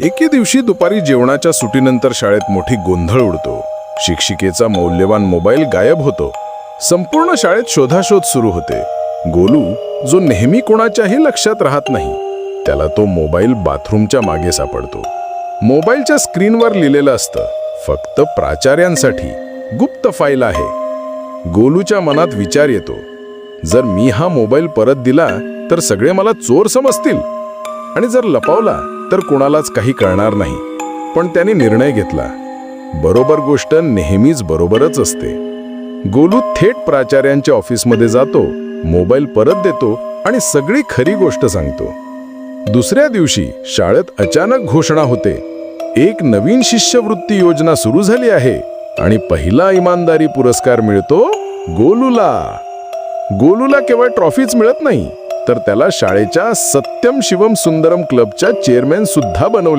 एके दिवशी दुपारी जेवणाच्या सुटीनंतर शाळेत मोठी गोंधळ उडतो. शिक्षिकेचा मौल्यवान मोबाईल गायब होतो. संपूर्ण शाळेत शोधाशोध सुरू होते. गोलू, जो नेहमी कोणाच्याही लक्षात राहत नाही, त्याला तो मोबाईल बाथरूमच्या मागे सापडतो. मोबाईलच्या स्क्रीनवर लिहिलेलं असतं, फक्त प्राचार्यांसाठी गुप्त फाईल आहे. गोलूच्या मनात विचार येतो, जर मी हा मोबाईल परत दिला तर सगळे मला चोर समजतील, आणि जर लपवला तर कोणालाच काही कळणार नाही. पण त्याने निर्णय घेतला. बरोबर गोष्ट नेहमीच बरोबरच असते. गोलू थेट प्राचार्यांच्या ऑफिसमध्ये जातो, मोबाईल परत देतो आणि सगळी खरी गोष्ट सांगतो. दुसऱ्या दिवशी शाळेत अचानक घोषणा होते, एक नवीन शिष्यवृत्ती योजना सुरू झाली आहे आणि पहिला इमानदारी पुरस्कार मिळतो गोलूला. गोलूला केवळ ट्रॉफीच मिळत नाही, तर त्याला शाळेच्या सत्यम शिवम सुंदरम क्लबच्या चेअरमॅन सुद्धा बनवले.